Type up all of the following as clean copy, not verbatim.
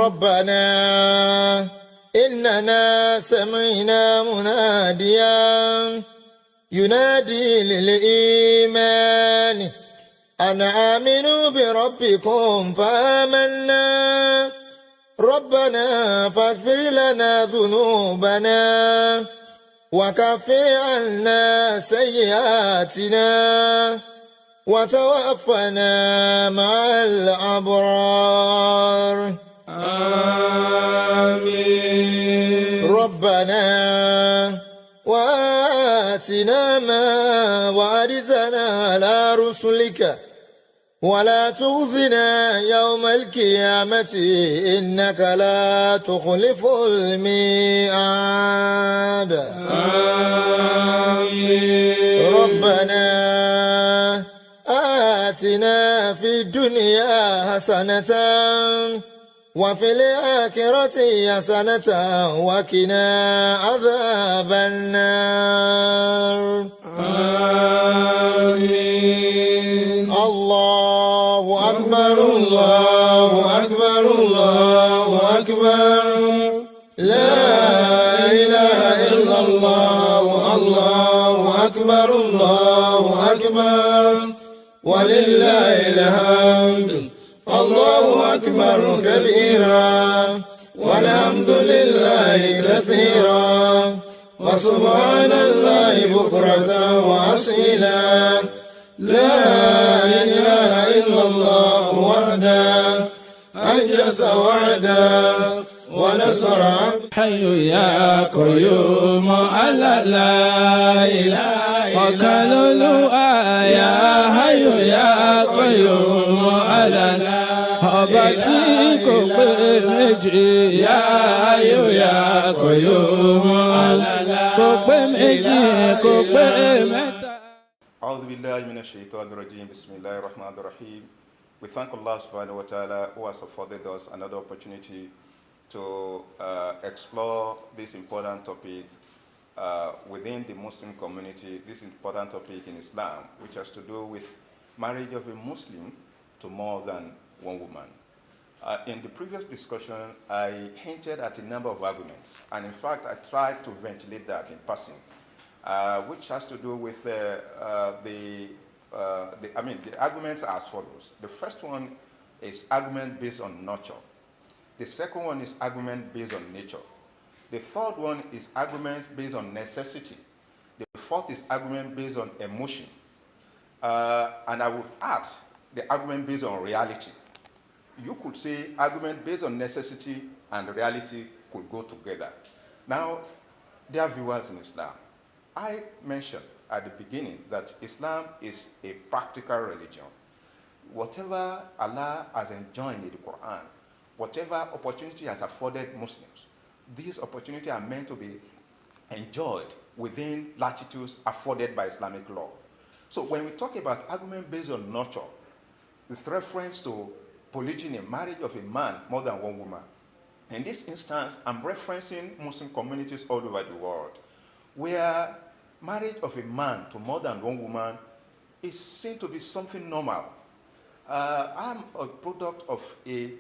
ربنا إننا سمعنا مناديا ينادي للإيمان أن آمنوا بربكم فآمنا ربنا فاغفر لنا ذنوبنا وكفر عنا سيئاتنا وتوفنا مع الأبرار آمين. ربنا وآتنا ما وعدتنا على رسلك ولا تخزنا يوم القيامة إنك لا تخلف الميعاد آمين. ربنا آتنا في الدنيا حسنة وفي الآخرة حسنة وقنا عذاب النار آمين. الله أكبر الله أكبر الله أكبر لا إله إلا الله الله أكبر الله أكبر ولله الحمد الله أكبر كبيرا والحمد لله كثيرا وسبحان الله بكرة وأصيلا لا إله إلا الله وحده أنجز وعده ونصر عبده حي يا قيوم على لا إله وكالولو يا حي يا قيوم على لا ọba tí kò pé méjì yá ayò yá qayyum kò pé méjì kò pé mẹ́ta. أعوذ بالله من الشيطان الرجيم بسم الله الرحمن الرحيم. We thank Allah subhanahu wa ta'ala who has afforded us another opportunity to explore this important topic within the Muslim community, this important topic in Islam, which has to do with marriage of a Muslim to more than one woman. In the previous discussion, I hinted at a number of arguments, and in fact, I tried to ventilate that in passing, which has to do with the arguments are as follows. The first one is argument based on nurture. The second one is argument based on nature. The third one is argument based on necessity. The fourth is argument based on emotion. And I would add the argument based on reality. You could say argument based on necessity and reality could go together. Now, dear viewers in Islam, I mentioned at the beginning that Islam is a practical religion. Whatever Allah has enjoined in the Quran, whatever opportunity has afforded Muslims, these opportunities are meant to be enjoyed within latitudes afforded by Islamic law. So when we talk about argument based on nurture, with reference to polygyny, marriage of a man more than one woman, in this instance, I'm referencing Muslim communities all over the world, where marriage of a man to more than one woman is seen to be something normal. I'm a product of a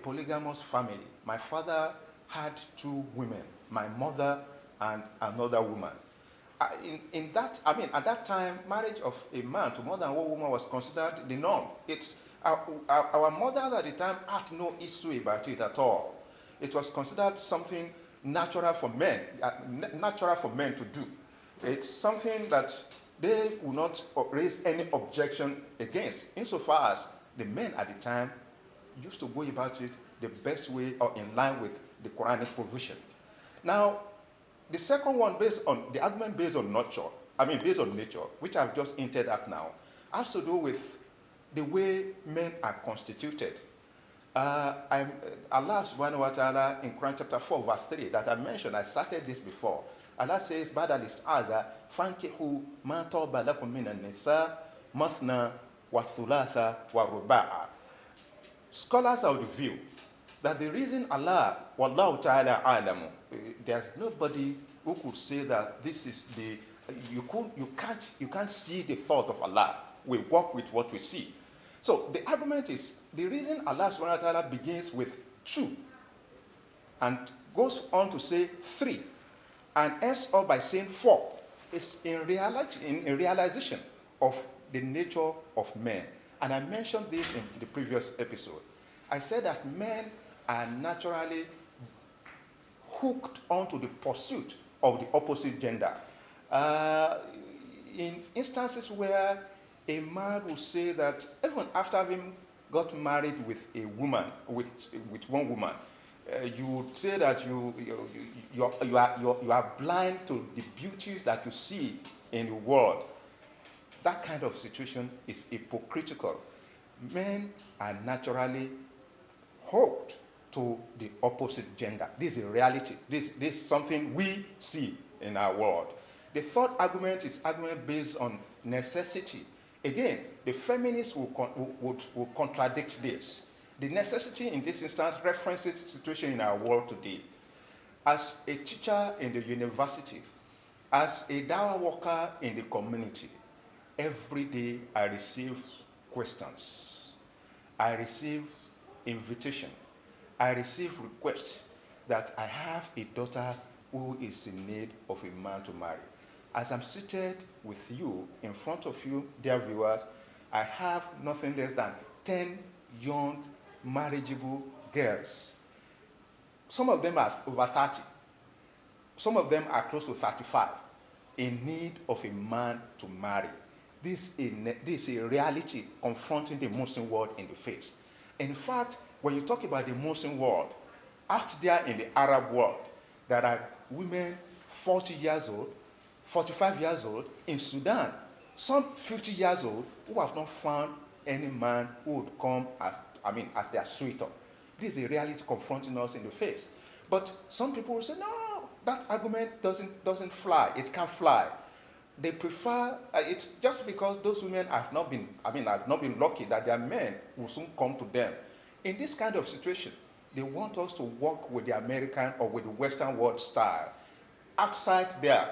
polygamous family. My father had two women, my mother and another woman. At that time, marriage of a man to more than one woman was considered the norm. Our mothers at the time had no issue about it at all. It was considered something natural for men to do. It's something that they would not raise any objection against, insofar as the men at the time used to go about it the best way or in line with the Quranic provision. Now, the second one, based on the argument based on based on nature, which I've just hinted at now, has to do with the way men are constituted. Allah subhanahu wa ta'ala in Quran chapter 4 verse 3 that I mentioned, I cited this before. Allah says, Bada list'aza fankihu ma taba lakum minan nisa mathna wa thulatha wa ruba'a. Scholars are of the view that the reason Allah, wallahu ta'ala alamu, there's nobody who could say that this is the, you can't see the thought of Allah. We work with what we see. So the argument is, the reason Allah subhanahu wa ta'ala begins with 2, and goes on to say 3, and ends up by saying 4. It's in realization of the nature of men. And I mentioned this in the previous episode. I said that men are naturally hooked onto the pursuit of the opposite gender. In instances where a man will say that even after having got married with a woman, with one woman, you would say that you are blind to the beauties that you see in the world. That kind of situation is hypocritical. Men are naturally hooked to the opposite gender. This is a reality. This is something we see in our world. The third argument is argument based on necessity. Again, the feminists will contradict this. The necessity in this instance references the situation in our world today. As a teacher in the university, as a dawah worker in the community, every day I receive questions. I receive invitation. I receive requests that I have a daughter who is in need of a man to marry. As I'm seated with you, in front of you, dear viewers, I have nothing less than 10 young, marriageable girls. Some of them are over 30. Some of them are close to 35, in need of a man to marry. This is a reality confronting the Muslim world in the face. In fact, when you talk about the Muslim world, out there in the Arab world, there are women 40 years old, 45 years old in Sudan, some 50 years old who have not found any man who would come as their suitor. This is a reality confronting us in the face. But some people will say, no, that argument doesn't fly. It can't fly. They prefer, it's just because those women have not been lucky that their men will soon come to them. In this kind of situation, they want us to work with the American or with the Western world style. Outside there,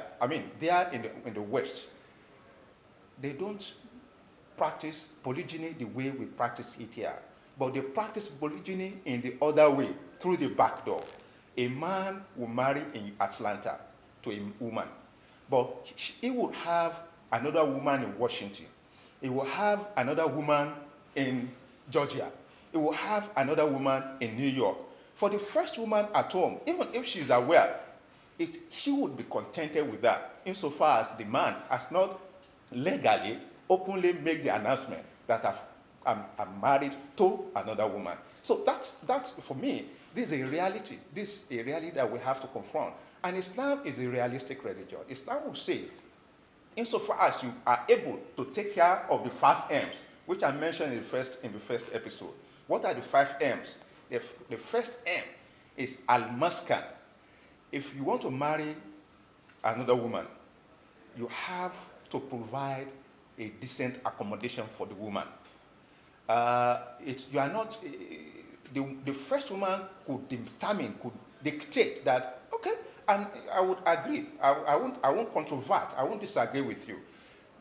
they are in the West. They don't practice polygyny the way we practice it here, but they practice polygyny in the other way, through the back door. A man will marry in Atlanta to a woman, but he would have another woman in Washington. He will have another woman in Georgia. He will have another woman in New York. For the first woman at home, even if she's aware, she would be contented with that, insofar as the man has not legally, openly made the announcement that I'm married to another woman. So that's for me, this is a reality. This is a reality that we have to confront. And Islam is a realistic religion. Islam would say, insofar as you are able to take care of the 5 M's, which I mentioned in the first episode. What are the 5 M's? The first M is al-maskan. If you want to marry another woman, you have to provide a decent accommodation for the woman. You are not, the first woman could dictate that, okay, and I would agree. I won't controvert. I won't disagree with you.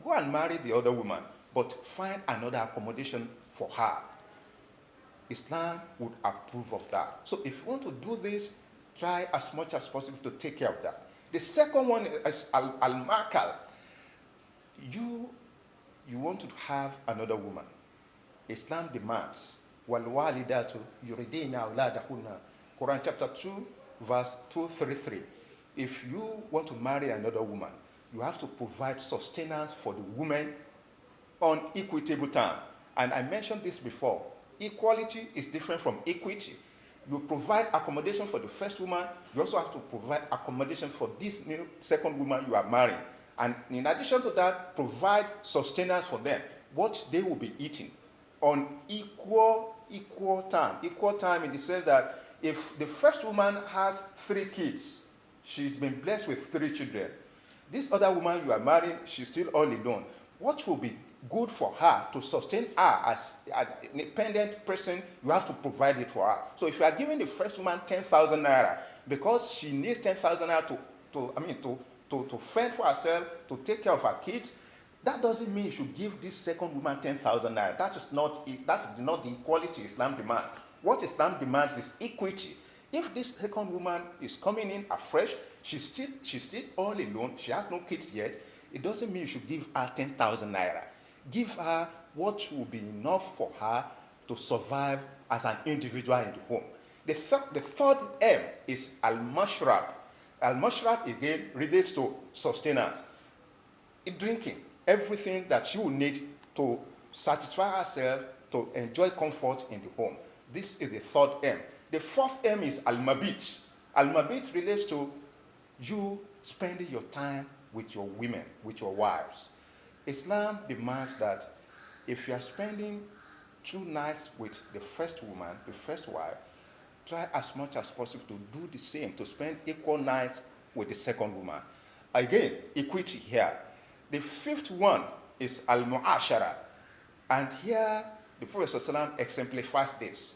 Go and marry the other woman, but find another accommodation for her. Islam would approve of that. So if you want to do this, try as much as possible to take care of that. The second one is al-makal. You want to have another woman. Islam demands, وَالْوَالِدَاتُ يُرِدِينَ أَوْلَادَهُنَّ, Quran chapter 2, verse 233. If you want to marry another woman, you have to provide sustenance for the woman on equitable terms. And I mentioned this before. Equality is different from equity. You provide accommodation for the first woman, you also have to provide accommodation for this new second woman you are marrying. And in addition to that, provide sustenance for them, what they will be eating on equal time. Equal time in the sense that if the first woman has 3 kids, she's been blessed with 3 children. This other woman you are marrying, she's still all alone. What will be good for her to sustain her as an independent person, you have to provide it for her. So if you are giving the first woman 10,000 naira because she needs 10,000 naira to fend for herself, to take care of her kids, that doesn't mean you should give this second woman 10,000 naira. That is not the equality Islam demands. What Islam demands is equity. If this second woman is coming in afresh, she's still all alone, she has no kids yet, it doesn't mean you should give her 10,000 naira. Give her what will be enough for her to survive as an individual in the home. The third M is al-mashrab. Al-mashrab again relates to sustenance. Drinking, everything that she will need to satisfy herself, to enjoy comfort in the home. This is the third M. The fourth M is al-mabit. Al-mabit relates to you spending your time with your women, with your wives. Islam demands that if you are spending 2 nights with the first woman, the first wife, try as much as possible to do the same, to spend equal nights with the second woman. Again, equity here. The fifth one is al-mu'ashara. And here, the Prophet ﷺ exemplifies this.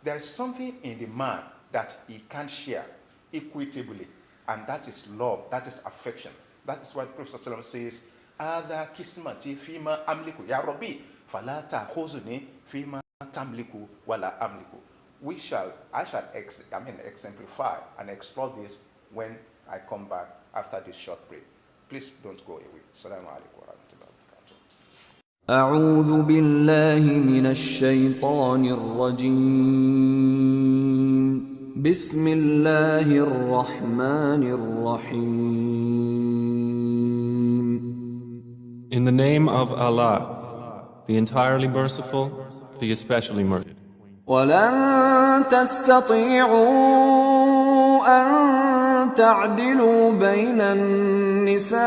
There is something in the man that he can't share equitably, and that is love, that is affection. That is why the Prophet ﷺ says, Ada kismati fima amliku. Ya Rabbi, fala ta'khuzuni fima tamliku wala amliku. I shall exemplify and explore this when I come back after this short break. Please don't go away. Assalamu alaikum wa rahmatullahi wa barakatuh. أعوذ بالله من الشيطان الرجيم بسم الله الرحمن الرحيم. In the name of Allah, the entirely merciful, the especially merciful. ولن تستطيعوا أن تعدلوا بين النساء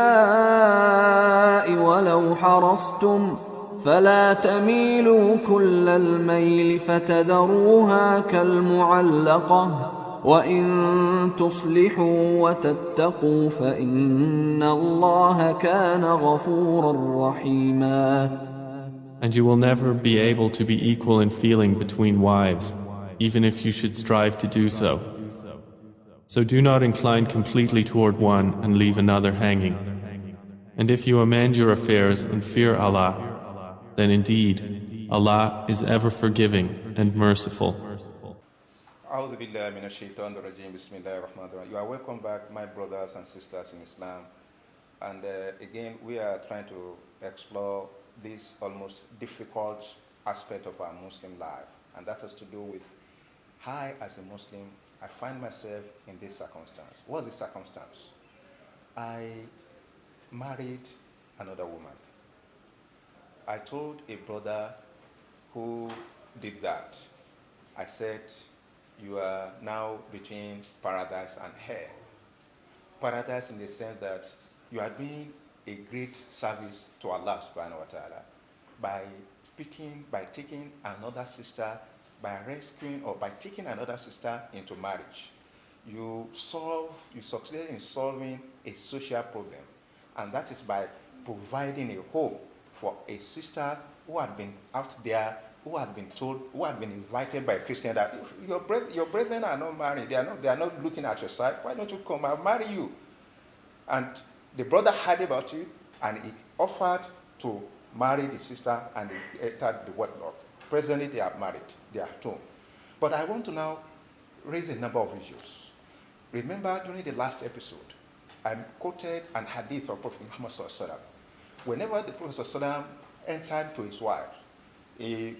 ولو حرصتم فلا تميلوا كل الميل فتذروها كالمعلقة وإن تصلحوا وتتقوا فإن الله كان غفورا رحيما. And you will never be able to be equal in feeling between wives, even if you should strive to do so. So do not incline completely toward one and leave another hanging. And if you amend your affairs and fear Allah, then indeed Allah is ever forgiving and merciful. You are welcome back, my brothers and sisters in Islam. And again, we are trying to explore this almost difficult aspect of our Muslim life, and that has to do with I, as a Muslim, I find myself in this circumstance. What's the circumstance? I married another woman. I told a brother who did that, I said, you are now between paradise and hell. Paradise in the sense that you are doing a great service to Allah subhanahu wa ta'ala by taking another sister, by rescuing or by taking another sister into marriage. You succeeded in solving a social problem, and that is by providing a home for a sister who had been out there, who had been invited by a Christian that if your brethren are not married, they are not looking at your side, why don't you come, I'll marry you. And the brother heard about it, and he offered to marry the sister, and they entered the wedlock. Presently, they are married. They are at home. But I want to now raise a number of issues. Remember, during the last episode, I quoted an hadith of Prophet Muhammad sallallahu alaihi wasallam. Whenever the Prophet sallallahu alaihi wasallam entered to his wife, he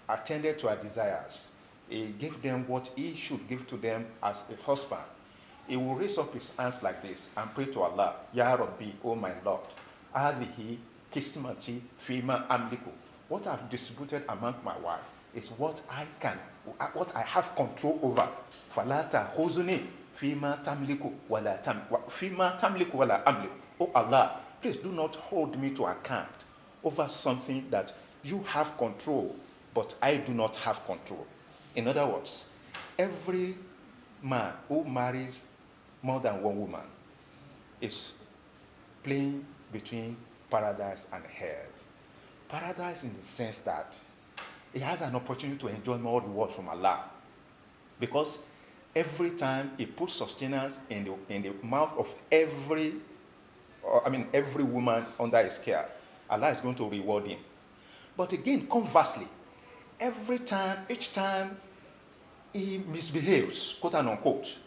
attended to her desires. He gave them what he should give to them as a husband. He will raise up his hands like this and pray to Allah, Ya Rabbi, O my Lord, Adihi kismati fima amliku. What I've distributed among my wife is what I have control over. Falata huzuni fima tamliku wala amliku. Oh Allah, please do not hold me to account over something that you have control, but I do not have control. In other words, every man who marries more than one woman is playing between paradise and hell. Paradise in the sense that he has an opportunity to enjoy more rewards from Allah, because every time he puts sustenance in the mouth of every woman under his care, Allah is going to reward him. But again, conversely, each time he misbehaves, quote and unquote.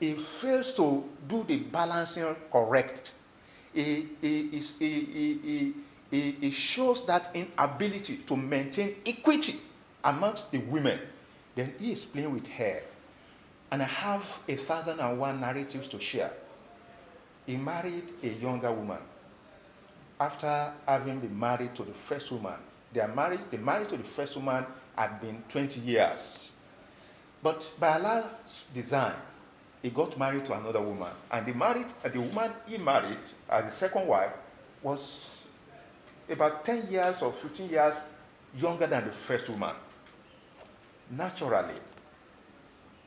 He fails to do the balancing correct. He shows that inability to maintain equity amongst the women. Then he is playing with her. And I have 1,001 narratives to share. He married a younger woman. After having been married to the first woman, the marriage to the first woman had been 20 years. But by Allah's design, he got married to another woman. And the woman he married as the second wife was about 10 years or 15 years younger than the first woman. Naturally,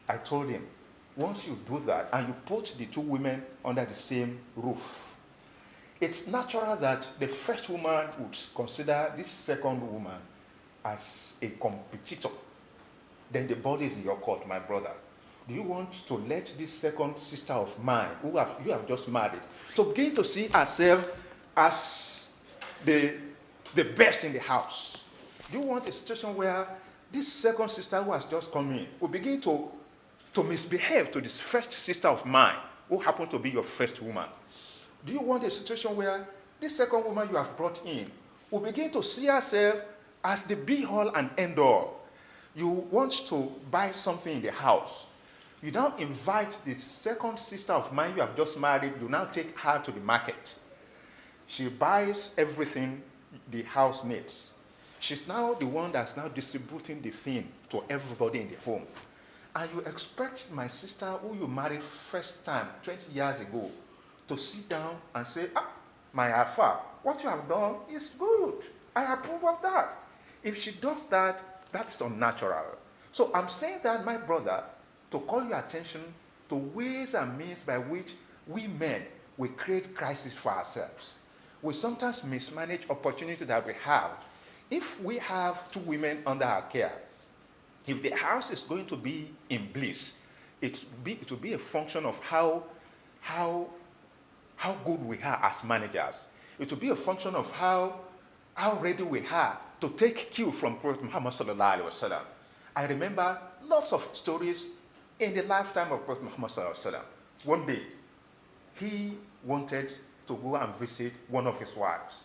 I told him, once you do that and you put the two women under the same roof, it's natural that the first woman would consider this second woman as a competitor. Then the ball is in your court, my brother. Do you want to let this second sister of mine, who you have just married, to begin to see herself as the best in the house? Do you want a situation where this second sister who has just come in will begin to misbehave to this first sister of mine, who happened to be your first woman? Do you want a situation where this second woman you have brought in will begin to see herself as the be-all and end-all? You want to buy something in the house. You now invite the second sister of mine you have just married, you now take her to the market. She buys everything the house needs. She's now the one that's now distributing the thing to everybody in the home. And you expect my sister, who you married first time, 20 years ago, to sit down and say, my Alpha, what you have done is good. I approve of that. If she does that, that's unnatural. So I'm saying that, my brother, to call your attention to ways and means by which we men will create crisis for ourselves. We sometimes mismanage opportunity that we have. If we have two women under our care, if the house is going to be in bliss, it will be a function of how good we are as managers. It will be a function of how ready we are to take cue from Prophet Muhammad sallallahu alaihi wasallam. I remember lots of stories in the lifetime of Prophet Muhammad sallallahu alaihi wasallam. One day, he wanted to go and visit one of his wives.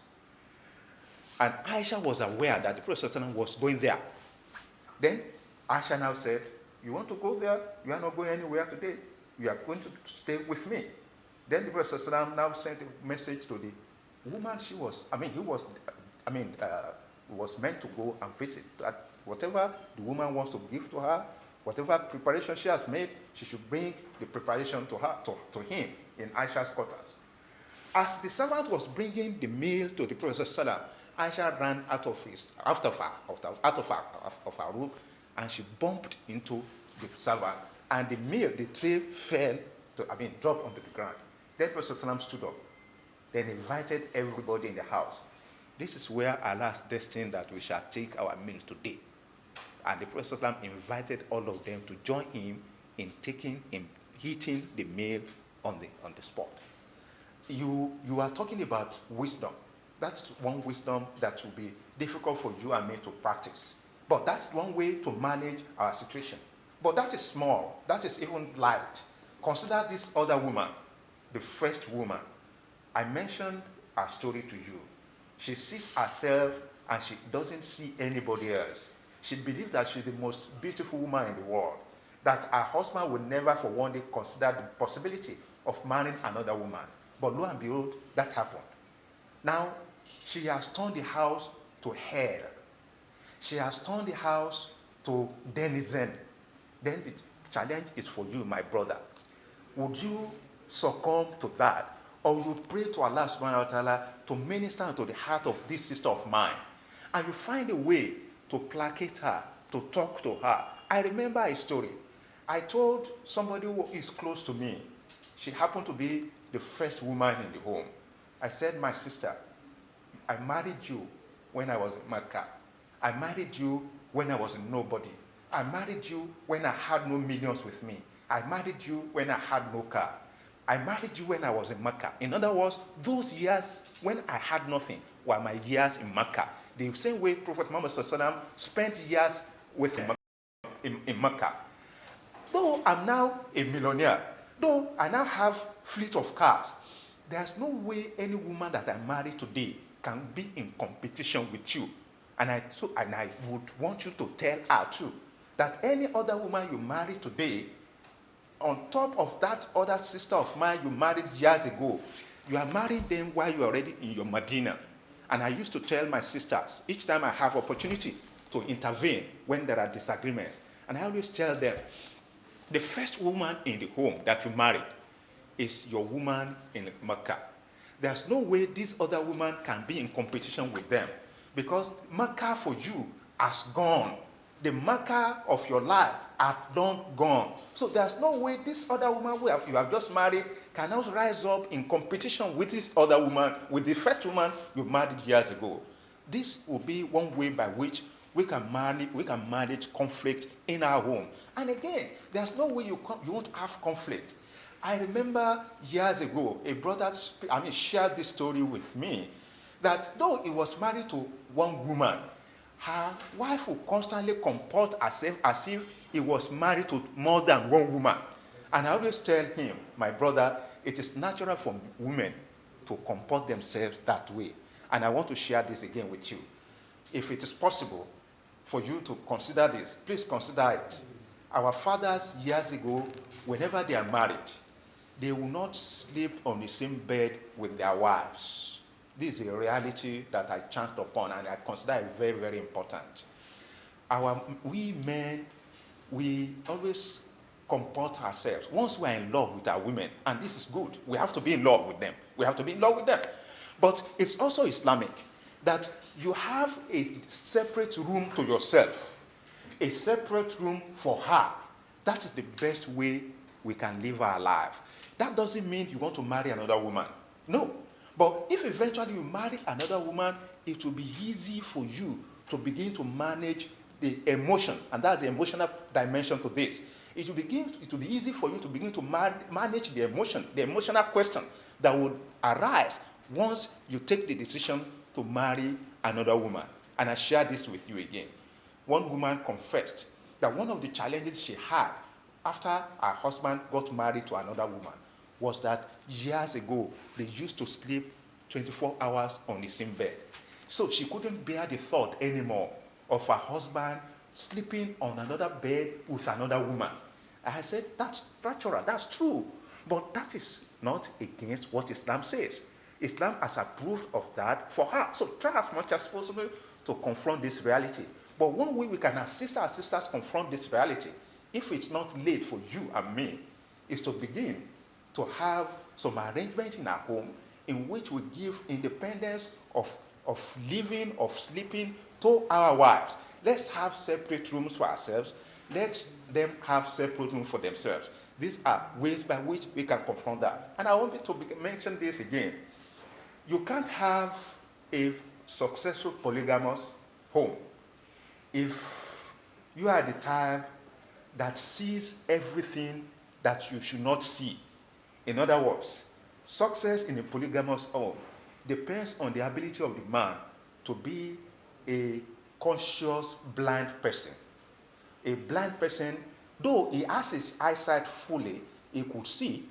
And Aisha was aware that the Prophet sallallahu alaihi wasallam was going there. Then Aisha now said, you want to go there? You are not going anywhere today. You are going to stay with me. Then the Prophet sallallahu alaihi wasallam now sent a message to the woman he was meant to go and visit. That whatever the woman wants to give to her, whatever preparation she has made, she should bring the preparation to him in Aisha's quarters. As the servant was bringing the meal to the Prophet sallallahu alaihi wasallam, Aisha ran out of her room, and she bumped into the servant, and the tray dropped onto the ground. Then Prophet sallallahu alaihi wasallam stood up, then invited everybody in the house. This is where Allah has destined that we shall take our meal today. And the Prophet sallallahu alaihi wasallam invited all of them to join him in eating the meal on the spot. You are talking about wisdom. That's one wisdom that will be difficult for you and me to practice. But that's one way to manage our situation. But that is small. That is even light. Consider this other woman, the first woman. I mentioned her story to you. She sees herself and she doesn't see anybody else. She believes that she's the most beautiful woman in the world, that her husband will never for one day consider the possibility of marrying another woman. But lo and behold, that happened. Now, she has turned the house to hell. She has turned the house to denizen. Then the challenge is for you, my brother. Would you succumb to that? Or you pray to Allah subhanahu wa ta'ala to minister to the heart of this sister of mine, and you find a way to placate her, to talk to her. I remember a story. I told somebody who is close to me. She happened to be the first woman in the home. I said, my sister, I married you when I was in Mecca. I married you when I was a nobody. I married you when I had no millions with me. I married you when I had no car. I married you when I was in Mecca. In other words, those years when I had nothing were my years in Mecca. The same way Prophet Muhammad sallallahu alaihi wasallam spent years with in Mecca. though I'm now a millionaire, though I now have fleet of cars, there's no way any woman that I marry today can be in competition with you. And I would want you to tell her too, that any other woman you marry today, on top of that other sister of mine you married years ago, you are marrying them while you're already in your Medina. And I used to tell my sisters, each time I have opportunity to intervene when there are disagreements, and I always tell them, the first woman in the home that you married is your woman in Mecca. There's no way this other woman can be in competition with them, because Mecca for you has gone. The Mecca of your life has not gone. So there's no way this other woman who you have just married can now rise up in competition with this other woman, with the first woman you married years ago. This will be one way by which we can manage conflict in our home. And again, there's no way you won't have conflict. I remember years ago, a brother shared this story with me, that though he was married to one woman, her wife would constantly comport herself as if he was married to more than one woman. And I always tell him, my brother, it is natural for women to comport themselves that way. And I want to share this again with you. If it is possible for you to consider this, please consider it. Our fathers years ago, whenever they are married, they will not sleep on the same bed with their wives. This is a reality that I chanced upon, and I consider it very, very important. We men, we always comport ourselves. Once we are in love with our women, and this is good, we have to be in love with them. We have to be in love with them. But it's also Islamic that you have a separate room to yourself, a separate room for her. That is the best way we can live our life. That doesn't mean you want to marry another woman. No. But if eventually you marry another woman, it will be easy for you to begin to manage the emotion, and that's the emotional dimension to this. It will be easy for you to begin to manage the emotion, the emotional question that would arise once you take the decision to marry another woman. And I share this with you again. One woman confessed that one of the challenges she had after her husband got married to another woman was that years ago, they used to sleep 24 hours on the same bed. So she couldn't bear the thought anymore of her husband sleeping on another bed with another woman. And I said, that's natural, that's true. But that is not against what Islam says. Islam has approved of that for her. So try as much as possible to confront this reality. But one way we can assist our sisters confront this reality, if it's not late for you and me, is to begin to have some arrangement in our home in which we give independence of living, of sleeping to our wives. Let's have separate rooms for ourselves. Let them have separate rooms for themselves. These are ways by which we can confront that. And I want me to mention this again. You can't have a successful polygamous home if you are the type that sees everything that you should not see. In other words, success in a polygamous home depends on the ability of the man to be a conscious blind person. A blind person, though he has his eyesight fully, he could see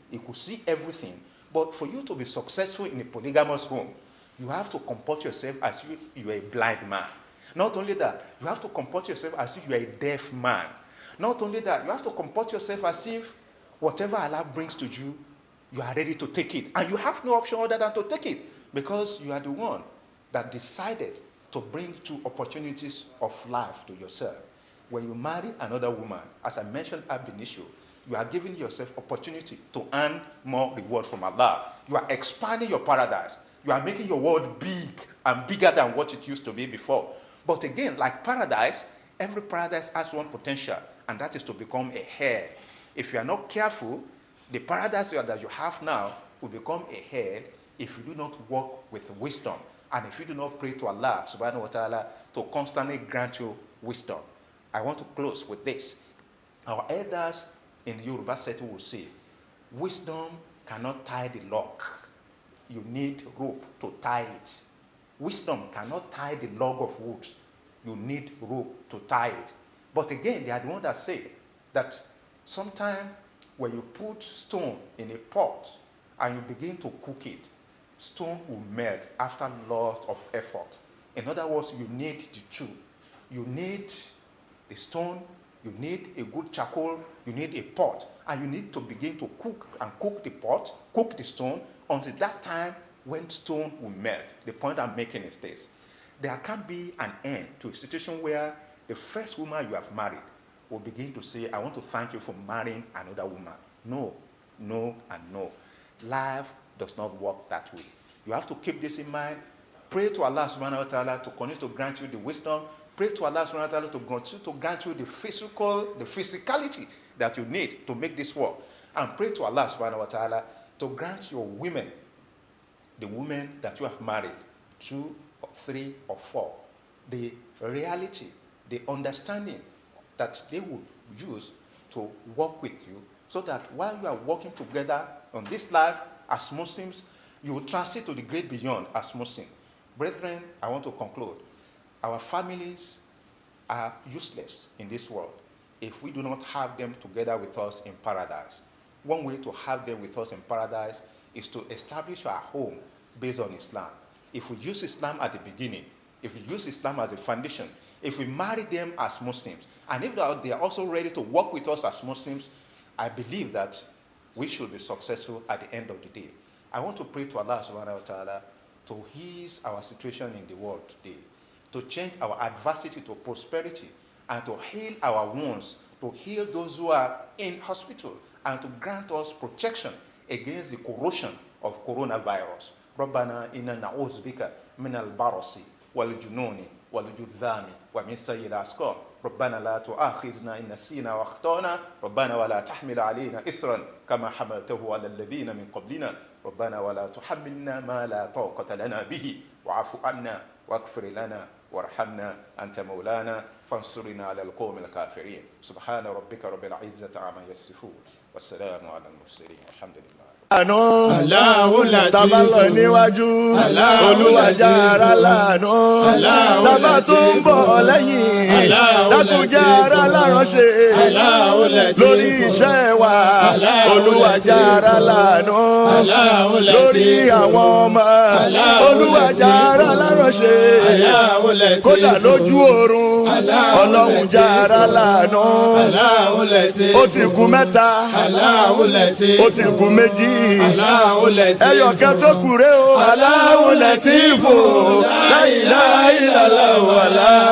everything. But for you to be successful in a polygamous home, you have to comport yourself as if you are a blind man. Not only that, you have to comport yourself as if you are a deaf man. Not only that, you have to comport yourself as if whatever Allah brings to you, you are ready to take it. And you have no option other than to take it, because you are the one that decided to bring two opportunities of life to yourself. When you marry another woman, as I mentioned ab initio, you are giving yourself opportunity to earn more reward from Allah. You are expanding your paradise. You are making your world big and bigger than what it used to be before. But again, like paradise, every paradise has one potential, and that is to become a hell. If you are not careful, the paradise that you have now will become a hell if you do not walk with wisdom, and if you do not pray to Allah subhanahu wa ta'ala to constantly grant you wisdom. I want to close with this. Our elders in the Yoruba setting will say, wisdom cannot tie the lock. You need rope to tie it. Wisdom cannot tie the log of wood. You need rope to tie it. But again, they are the ones that say that Sometimes when you put stone in a pot and you begin to cook it, stone will melt after lots of effort. In other words, you need the two. You need the stone, you need a good charcoal, you need a pot, and you need to begin to cook the pot, cook the stone, until that time when stone will melt. The point I'm making is this. There can't be an end to a situation where the first woman you have married will begin to say, I want to thank you for marrying another woman. No, no, and no. Life does not work that way. You have to keep this in mind. Pray to Allah subhanahu wa ta'ala to continue to grant you the wisdom. Pray to Allah subhanahu wa ta'ala to continue to grant you the physicality that you need to make this work. And pray to Allah subhanahu wa ta'ala to grant your women, the women that you have married, 2 or 3 or 4, the reality, the understanding that they would use to work with you, so that while you are working together on this life as Muslims, you will transit to the great beyond as Muslims. Brethren, I want to conclude. Our families are useless in this world if we do not have them together with us in paradise. One way to have them with us in paradise is to establish our home based on Islam. If we use Islam at the beginning, if we use Islam as a foundation, if we marry them as Muslims, and if they are also ready to work with us as Muslims, I believe that we should be successful at the end of the day. I want to pray to Allah subhanahu wa ta'ala to ease our situation in the world today, to change our adversity to prosperity, and to heal our wounds, to heal those who are in hospital, and to grant us protection against the corrosion of coronavirus. ربنا إنا نعوذ بك من البرص والجنون والجذام ومن سيء الأسقام ربنا لا تؤاخذنا إن نسينا واخطأنا ربنا ولا تحمل علينا إصرا كما حملته على الذين من قبلنا ربنا ولا تحملنا ما لا طاقة لنا به واعف عنا واغفر لنا وارحمنا أنت مولانا فانصرنا على القوم الكافرين سبحان ربك رب العزة عما يصفون والسلام على المرسلين والحمد لله. Àánú tàbá lọ níwájú Olúwàjà ara láàánú tàbá tó ń bọ̀ lẹ́yìn dákúnjẹ́ ara láránṣẹ́ lórí iṣẹ́ wa Olúwàjà ara láàánú lórí àwọn ọmọ Olúwàjà ara láránṣẹ́ kódà lójú oorun Ọlọ́run jà ara láàánú ó ti kú mẹ́ta ó ti kú méjì ẹyọ kan tó kù rè o Allahu Latifu la ilaha illallah.